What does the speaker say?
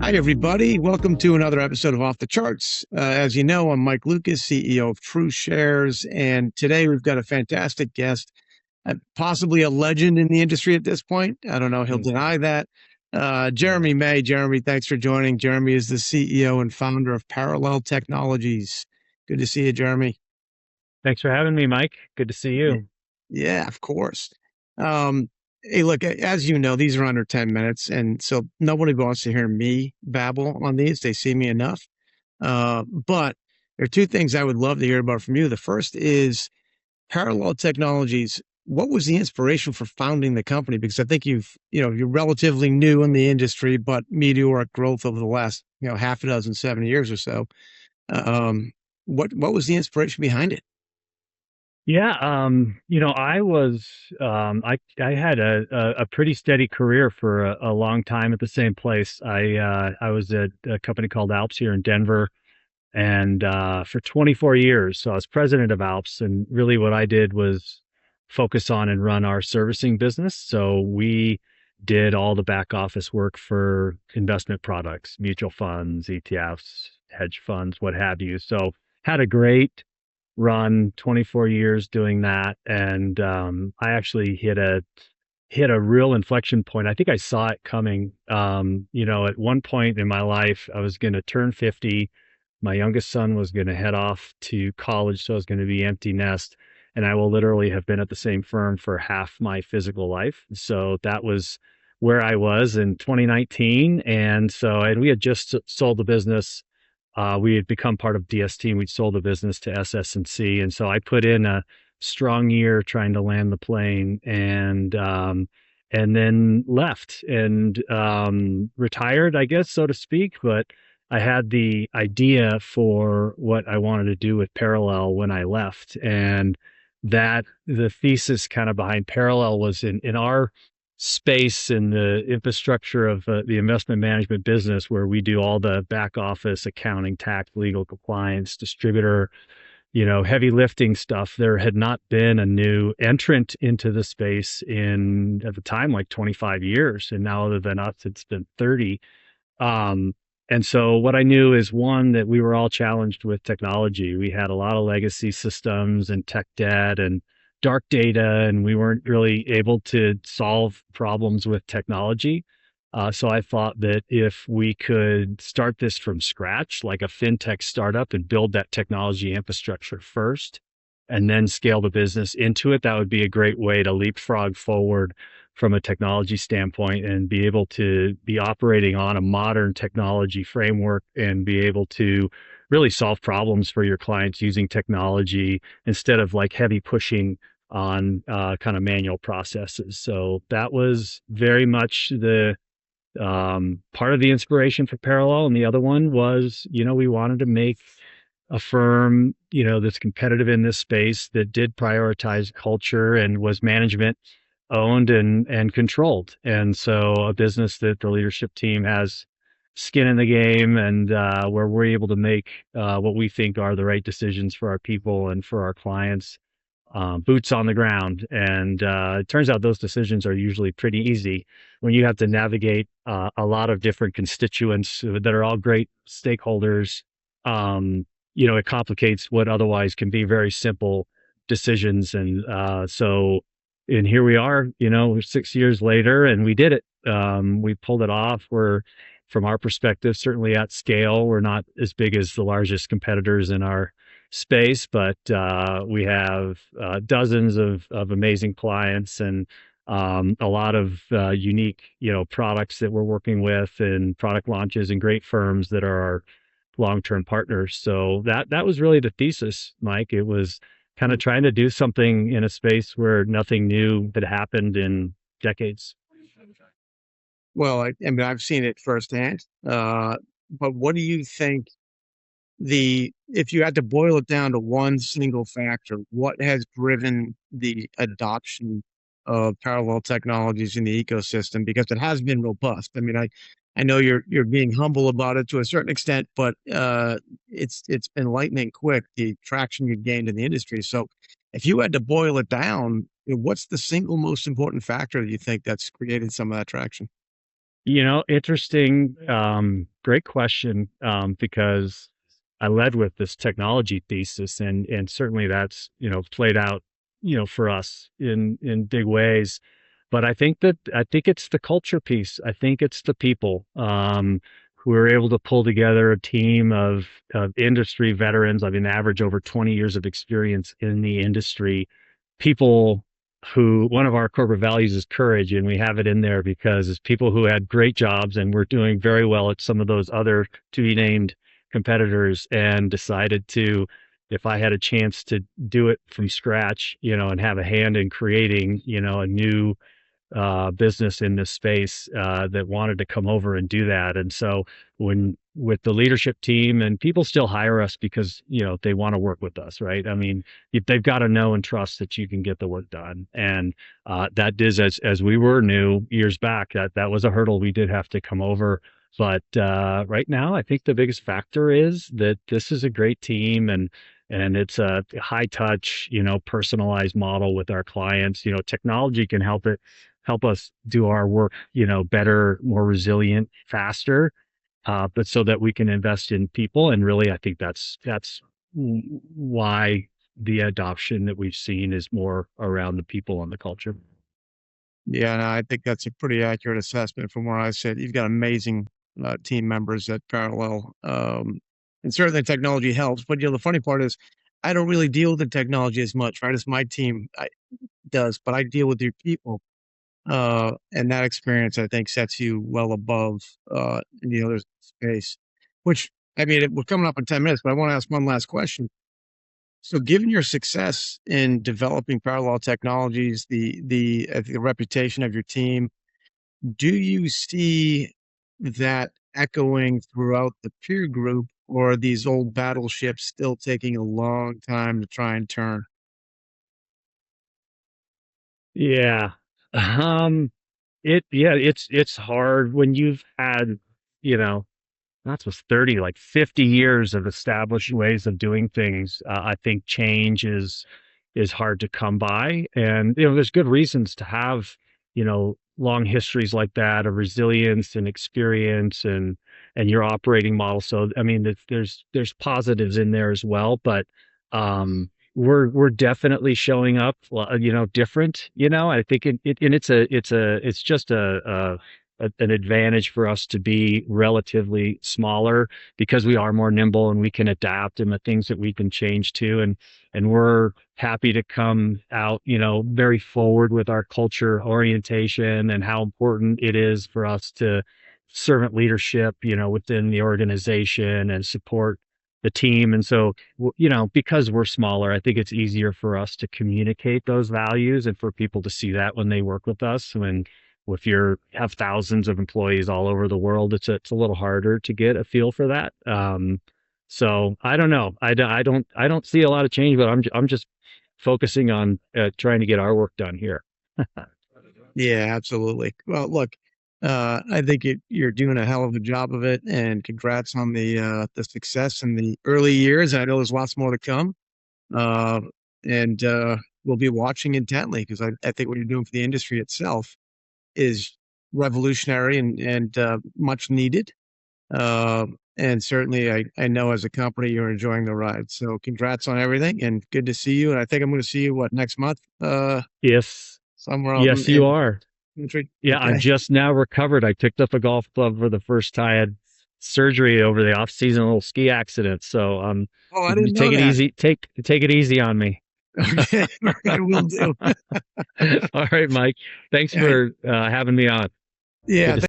Hi, everybody. Welcome to another episode of Off the Charts. As you know, I'm Mike Lucas, CEO of True Shares, and today we've got a fantastic guest, possibly a legend in the industry at this point. I don't know. He'll deny that. Jeremy May. Jeremy, thanks for joining. Jeremy is the CEO and founder of Parallel Technologies. Good to see you, Jeremy. Thanks for having me, Mike. Good to see Yeah, you. yeah, of course. Hey, look, as you know, these are under 10 minutes, and so nobody wants to hear me babble on these. They see me enough. But there are two things I would love to hear about from you. The first is Parallel Technologies. What was the inspiration for founding the company? Because I think you're relatively new in the industry, but meteoric growth over the last, half a dozen, 7 years or so. Um, what was the inspiration behind it? Yeah, I was I had a pretty steady career for a long time at the same place. I was at a company called ALPS here in Denver, and for 24 years. So I was president of ALPS, and really what I did was focus on and run our servicing business. So we did all the back office work for investment products, mutual funds, ETFs, hedge funds, what have you. So had a great run, 24 years doing that, and I actually hit a real inflection point. I think I saw it coming. At one point in my life, I was going to turn 50. My youngest son was going to head off to college, so I was going to be empty nest. And I will literally have been at the same firm for half my physical life. So that was where I was in 2019. And we had just sold the business. We had become part of DST, and we'd sold the business to SS&C. And so I put in a strong year trying to land the plane, and then left and retired, I guess, so to speak. But I had the idea for what I wanted to do with Parallel when I left. And that the thesis kind of behind Parallel was in our space in the infrastructure of the investment management business, where we do all the back office accounting, tax, legal, compliance, distributor, heavy lifting stuff. There had not been a new entrant into the space in, at the time, like 25 years. And now, other than us, it's been 30. Um, and so what I knew is, one, that we were all challenged with technology. We had a lot of legacy systems and tech debt and dark data, and we weren't really able to solve problems with technology. So I thought that if we could start this from scratch, like a fintech startup, and build that technology infrastructure first, and then scale the business into it, that would be a great way to leapfrog forward from a technology standpoint and be able to be operating on a modern technology framework and be able to really solve problems for your clients using technology instead of like heavy pushing on kind of manual processes. So that was very much the part of the inspiration for Parallel. And the other one was, we wanted to make a firm, that's competitive in this space, that did prioritize culture and was management owned and controlled. And so a business that the leadership team has skin in the game, and where we're able to make what we think are the right decisions for our people and for our clients, boots on the ground. And it turns out those decisions are usually pretty easy when you have to navigate a lot of different constituents that are all great stakeholders. It complicates what otherwise can be very simple decisions. And here we are, 6 years later, and we did it. We pulled it off. We're, from our perspective, certainly at scale. We're not as big as the largest competitors in our space, but we have dozens of amazing clients, and a lot of unique, products that we're working with, and product launches, and great firms that are our long-term partners. So that was really the thesis, Mike. It was kind of trying to do something in a space where nothing new had happened in decades. Well, I mean, I've seen it firsthand. But what do you think if you had to boil it down to one single factor, what has driven the adoption of parallel technologies in the ecosystem? Because it has been robust. I mean, I know you're being humble about it to a certain extent, but it's been lightning quick, the traction you've gained in the industry. So if you had to boil it down, what's the single most important factor that you think that's created some of that traction? Interesting. Great question. Because I led with this technology thesis, and certainly that's played out for us in big ways. But I think it's the culture piece. I think it's the people who are able to pull together a team of industry veterans. I mean, average over 20 years of experience in the industry. People who one of our corporate values is courage, and we have it in there because it's people who had great jobs and were doing very well at some of those other to be named competitors and decided to, if I had a chance to do it from scratch, and have a hand in creating, a new business in this space that wanted to come over and do that. And so when with the leadership team, and people still hire us because they want to work with us, right? I mean, they've got to know and trust that you can get the work done. And that is, as we were new years back, that was a hurdle we did have to come over. But right now, I think the biggest factor is that this is a great team, and it's a high touch, personalized model with our clients. Technology can help us do our work, better, more resilient, faster, but so that we can invest in people. And really, I think that's why the adoption that we've seen is more around the people and the culture. Yeah, no, I think that's a pretty accurate assessment from where I sit. You've got amazing team members at Parallel, and certainly technology helps. But the funny part is, I don't really deal with the technology as much, right? As my team does, but I deal with your people, and that experience I think sets you well above in the other space. Which I mean, we're coming up in 10 minutes, but I want to ask one last question. So, given your success in developing parallel technologies, the reputation of your team, do you see that echoing throughout the peer group, or are these old battleships still taking a long time to try and turn? Yeah. Um, it's hard when you've had, you know, not supposed 30, like 50 years of established ways of doing things. I think change is hard to come by. And, there's good reasons to have, long histories like that of resilience and experience and your operating model. So, I mean, there's positives in there as well, but, we're definitely showing up, different, I think and it's just an advantage for us to be relatively smaller because we are more nimble and we can adapt and the things that we can change to. And we're happy to come out, very forward with our culture orientation and how important it is for us to servant leadership, within the organization and support the team. And so, because we're smaller, I think it's easier for us to communicate those values and for people to see that when they work with us. When if you have thousands of employees all over the world, it's a little harder to get a feel for that. So I don't know. I don't see a lot of change, but I'm just focusing on trying to get our work done here. Yeah, absolutely. Well, look, I think you're doing a hell of a job of it, and congrats on the success in the early years. I know there's lots more to come, uh, and we'll be watching intently because I think what you're doing for the industry itself is revolutionary and much needed. And certainly, I know as a company you're enjoying the ride. So, congrats on everything, and good to see you. And I think I'm going to see you next month, Yes, somewhere out yes, you in are. country. Yeah, I'm Okay. just now recovered. I picked up a golf club for the first time. I had surgery over the off season, a little ski accident. So Oh, I you didn't know take it that. easy. Take it easy on me. Okay, I will do. All right, Mike. Thanks All right. for having me on. Good Yeah. to